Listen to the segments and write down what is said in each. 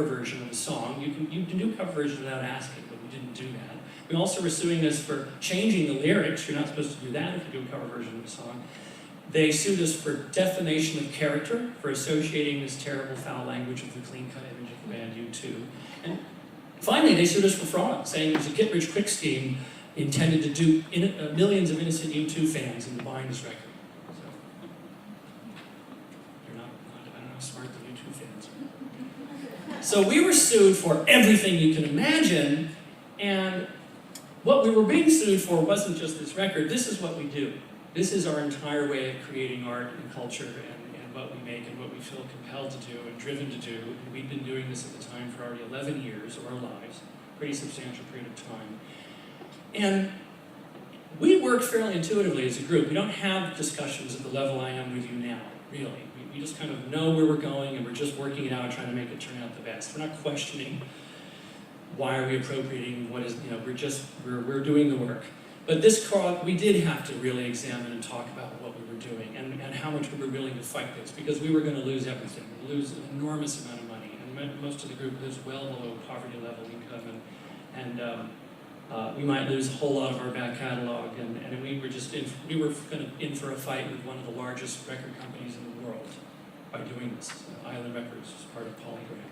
cover version of a song. You can do cover versions without asking, but we didn't do that. We also were suing us for changing the lyrics. You're not supposed to do that if you do a cover version of a song. They sued us for defamation of character, for associating this terrible foul language with the clean-cut image of the band U2. And finally, they sued us for fraud, saying it was a get-rich-quick scheme intended to dupe millions of innocent U2 fans into buying this record. So, I don't know how smart the U2 fans are. So we were sued for everything you can imagine, and what we were being sued for wasn't just this record. This is what we do. This is our entire way of creating art and culture and what we make and what we feel compelled to do and driven to do. And we've been doing this at the time for already 11 years of our lives, pretty substantial period of time. And we work fairly intuitively as a group. We don't have discussions at the level I am with you now, really. We just kind of know where we're going and we're just working it out, trying to make it turn out the best. We're not questioning why are we appropriating, what is, we're doing the work. But this call, we did have to really examine and talk about what we were doing and how much we were willing to fight this, because we were going to lose everything. We'd lose an enormous amount of money, and most of the group lives well below poverty level income, and we might lose a whole lot of our back catalog, and we were just in for a fight with one of the largest record companies in the world by doing this. Island Records was part of Polygram.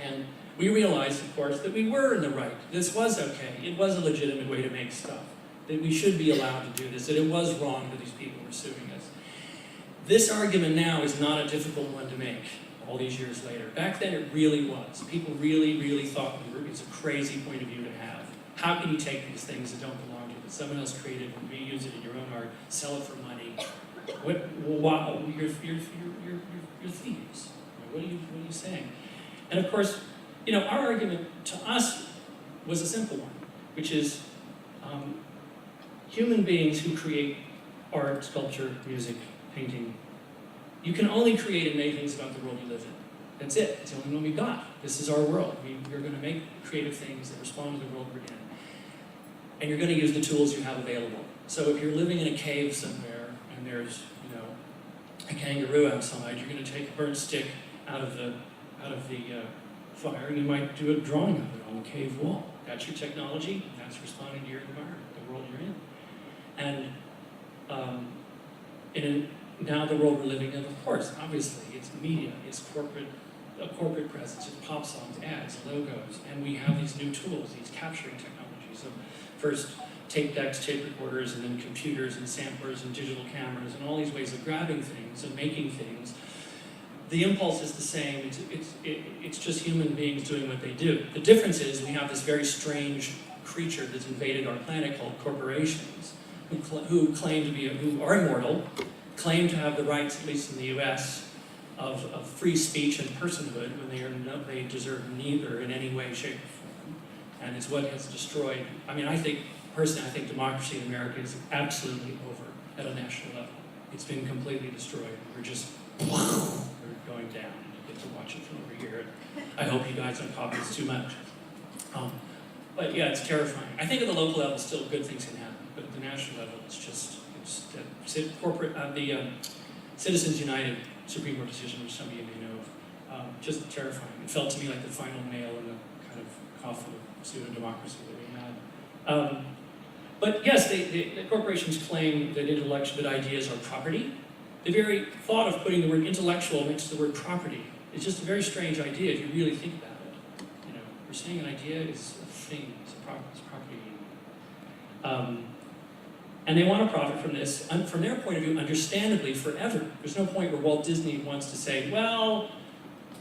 And we realized, of course, that we were in the right. This was okay. It was a legitimate way to make stuff. That we should be allowed to do this. That it was wrong that these people were suing us. This argument now is not a difficult one to make all these years later. Back then it really was. People really, really thought it's a crazy point of view to have. How can you take these things that don't belong to you, that someone else created, and reuse it in your own art, sell it for money? Wow, you're thieves. What are you saying? And of course, our argument to us was a simple one, which is human beings who create art, sculpture, music, painting, you can only create and make things about the world you live in. That's it. It's the only one we've got. This is our world. We're going to make creative things that respond to the world we're in. And you're going to use the tools you have available. So if you're living in a cave somewhere and there's, a kangaroo outside, you're going to take a burnt stick out of the fire, and you might do a drawing of it on the cave wall. That's your technology. That's responding to your environment, the world you're in. And now the world we're living in, of course, obviously, it's media, it's a corporate presence, it's pop songs, ads, logos, and we have these new tools, these capturing technologies of first tape decks, tape recorders, and then computers and samplers and digital cameras and all these ways of grabbing things and making things. The impulse is the same. It's just human beings doing what they do. The difference is we have this very strange creature that's invaded our planet called corporations, who are immortal, claim to have the rights, at least in the U.S., of free speech and personhood when they deserve neither in any way, shape, or form. And it's what has destroyed. Personally, I think democracy in America is absolutely over at a national level. It's been completely destroyed. We're going down. You get to watch it from over here. I hope you guys don't copy this too much. But yeah, it's terrifying. I think at the local level, still good things can happen. But at the national level, it's the Citizens United Supreme Court decision, which some of you may know of, just terrifying. It felt to me like the final nail in the kind of coffin of pseudo-democracy that we had. But yes, the corporations claim that ideas are property. The very thought of putting the word intellectual next to the word property is just a very strange idea if you really think about it. We're saying an idea is a thing, it's property. And they want to profit from this, from their point of view, understandably, forever. There's no point where Walt Disney wants to say, well,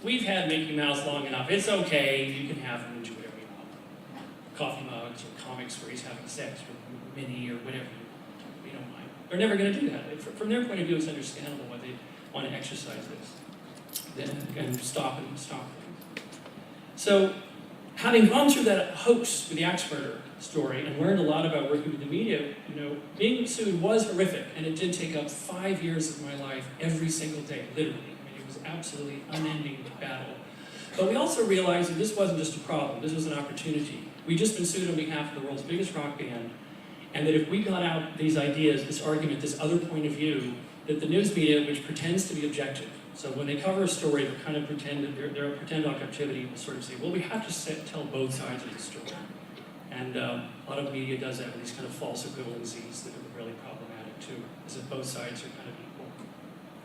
we've had Mickey Mouse long enough, it's okay, you can have him and do whatever you want. Coffee mugs or comics where he's having sex with Minnie or whatever. We don't mind. They're never going to do that. From their point of view, it's understandable why they want to exercise this and stop things. So, having gone through that hoax with the axe murder story and learned a lot about working with the media, being sued was horrific, and it did take up 5 years of my life every single day, literally. It was absolutely unending battle. But we also realized that this wasn't just a problem, this was an opportunity. We'd just been sued on behalf of the world's biggest rock band, and that if we got out these ideas, this argument, this other point of view, that the news media, which pretends to be objective, So when they cover a story, they're kind of they're a pretend objectivity will sort of say, well, we have to tell both sides of the story. And a lot of media does that with these kind of false equivalencies that are really problematic too, as if both sides are kind of equal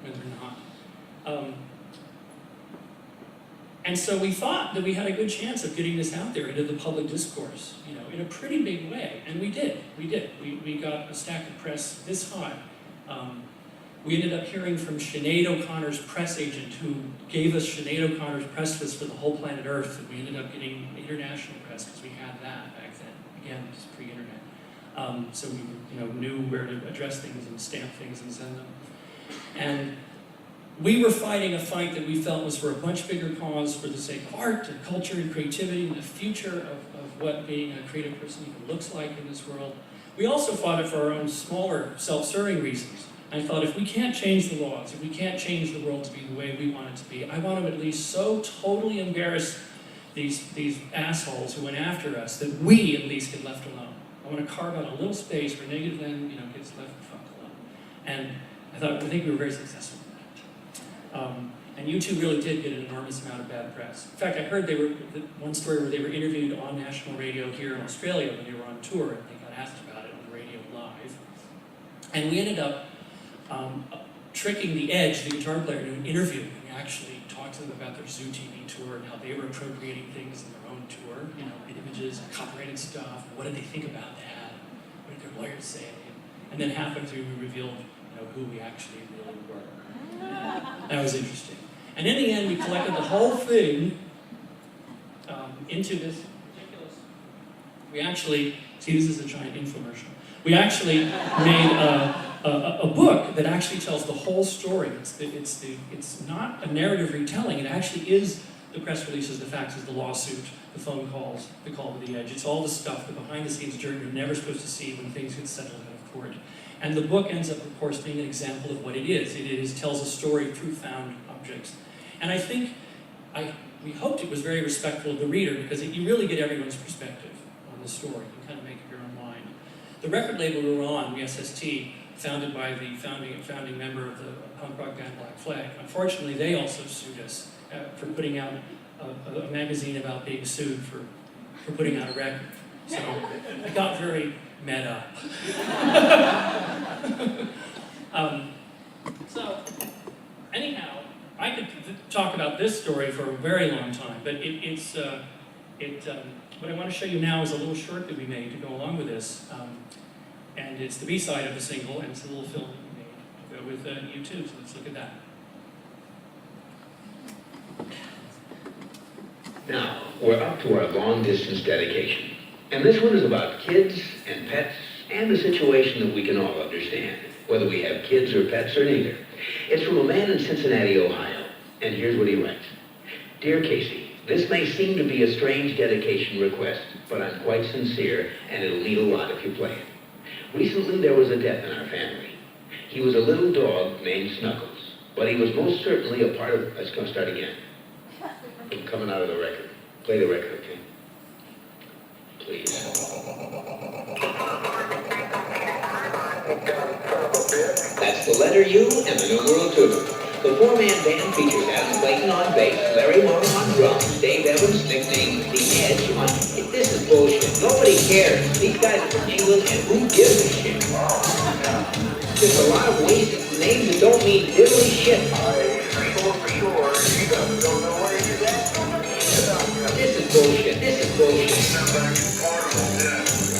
when they're not. And so we thought that we had a good chance of getting this out there into the public discourse, you know, in a pretty big way. And we did. We got a stack of press this high. We ended up hearing from Sinead O'Connor's press agent, who gave us Sinead O'Connor's press list for the whole planet Earth, and we ended up getting international press because we had that back then. Again, just pre-internet. So we knew where to address things and stamp things and send them. And we were fighting a fight that we felt was for a much bigger cause, for the sake of art and culture and creativity and the future of what being a creative person even looks like in this world. We also fought it for our own smaller, self-serving reasons. I thought, if we can't change the laws, if we can't change the world to be the way we want it to be, I want to at least so totally embarrass these assholes who went after us that we at least get left alone. I want to carve out a little space where negative then gets left the fuck alone. And I think we were very successful in that. And U2 really did get an enormous amount of bad press. In fact, I heard one story where they were interviewed on national radio here in Australia when they were on tour, and they got asked about it on the radio live. And we ended up tricking the Edge, the guitar player, into an interview. We actually talked to them about their Zoo TV tour and how they were appropriating things in their own tour, the images and copyrighted stuff. What did they think about that? What did their lawyers say? And then halfway through, we revealed, who we actually really were. That was interesting. And in the end, we collected the whole thing into this ridiculous. We actually, see, this is a giant infomercial. We actually made a book that actually tells the whole story. It's not a narrative retelling. It actually is the press releases, the faxes, the lawsuit, the phone calls, the call to the Edge. It's all the stuff, the behind-the-scenes journey you're never supposed to see when things get settled out of court. And the book ends up, of course, being an example of what it is. It tells a story of true found objects. And I think, we hoped it was very respectful of the reader, because you really get everyone's perspective on the story. You kind of make up your own mind. The record label we were on, the SST, founded by the founding member of the punk rock band Black Flag, unfortunately they also sued us for putting out a magazine about being sued for putting out a record. So I got very meta. So anyhow, I could talk about this story for a very long time, but what I want to show you now is a little short that we made to go along with this. And it's the B-side of the single, and it's a little film that we made with U2, so let's look at that. Now, we're up to our long-distance dedication. And this one is about kids and pets and a situation that we can all understand, whether we have kids or pets or neither. It's from a man in Cincinnati, Ohio, and here's what he writes. Dear Casey, this may seem to be a strange dedication request, but I'm quite sincere, and it'll mean a lot if you play it. Recently, there was a death in our family. He was a little dog named Snuggles, but he was most certainly a part of... Let's go start again. I'm coming out of the record. Play the record, okay? Please. That's the letter U and the numeral 2. The four-man band features Adam Clayton on bass, Larry Morgan on drums, Dave Evans, nicknamed The Edge, on... This is bullshit. Nobody cares. These guys are from England, and who gives a shit? There's a lot of wasted names that don't mean diddly shit. For sure. You guys don't know where you're at. This is bullshit. This is bullshit.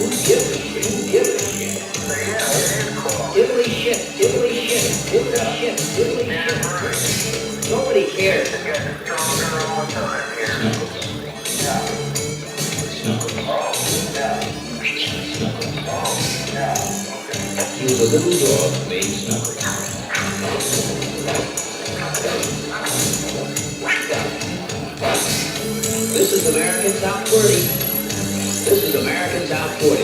Who gives a shit? Who gives a shit? Diddly shit. Diddly shit. Diddly shit. Diddly shit. Nobody cares. He was a little dog named Snuggles. This is American Top 40. This is American Top 40.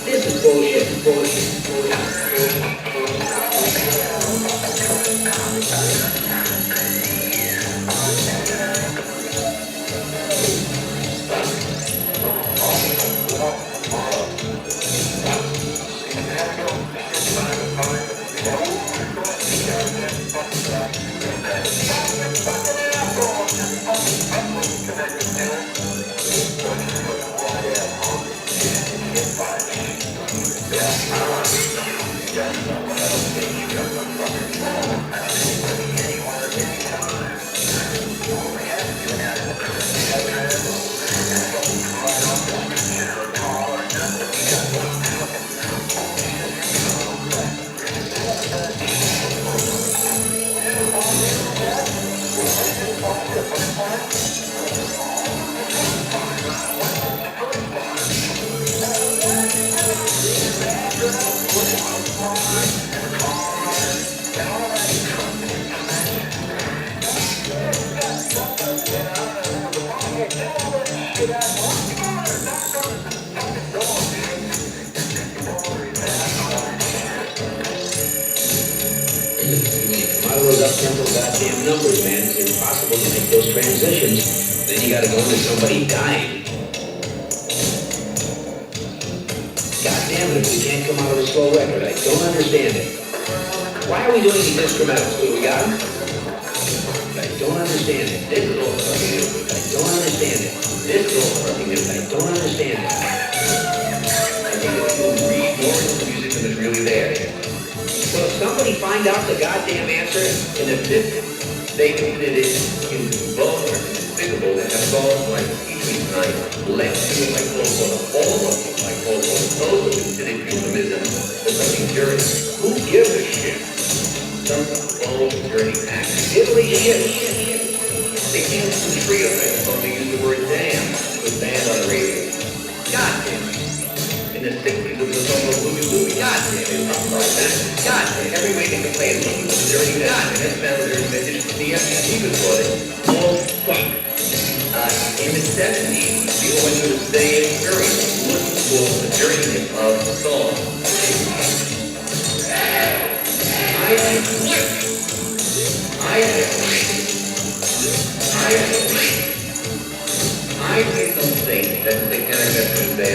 This is bullshit, bullshit, bullshit. Come out of those up-tempo goddamn numbers, man. It's impossible to make those transitions. Then you gotta go into somebody dying. God damn it, if we can't come out of a slow record, I don't understand it. Why are we doing these instrumentals? Do we got them? I don't understand it. This is all fucking new. I don't understand it. This is all fucking new. I don't understand it. I think if you read more into the music than is really there. Well, if somebody find out the goddamn answer, and if they mean it is vulgar and despicable to have songs like Between Night, Let's Do It Like Folklore, all of them like Folklore, those are considered euphemisms for something dirty. Who gives a shit? Some old dirty act. Italy shit. They used some trio things, but they used the word damn with banned on the radio. God damn it. In the 60s, it was a song of Louie Louie. God damn it. Something like that. God damn it. Every way they could play it, looking for the dirty God. And that's found the dirty message. The FCC was for it. Oh, fuck. In the 70s, people went through the same experience looking for the dirtiness of the song. I don't think that the internet is bad.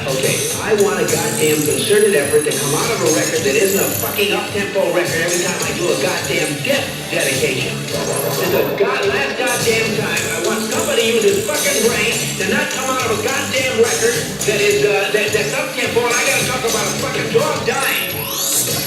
Okay, I want a goddamn concerted effort to come out of a record that isn't a fucking up-tempo record every time I do a goddamn death dedication. It's the last goddamn time I want somebody to use his fucking brain to not come out of a goddamn record that is, that's up-tempo, and I gotta talk about a fucking dog dying.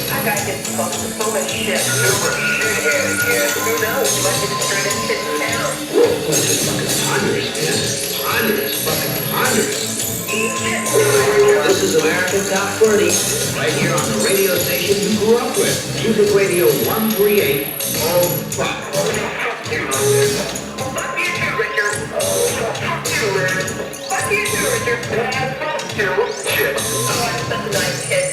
I got this fucked with so much shit. Super shithead again. Who knows? Might get straight and shit down. Whoa, this is fucking ponderous, man. Ponderous, fucking ponderous. This is American Top 40, right here on the radio station you grew up with. Music Radio 138. Oh, fuck. Fuck you, Richard. Fuck you, Richard. Fuck you, Richard. Fuck you, Richard. Shit. Oh, I'm such a nice kid.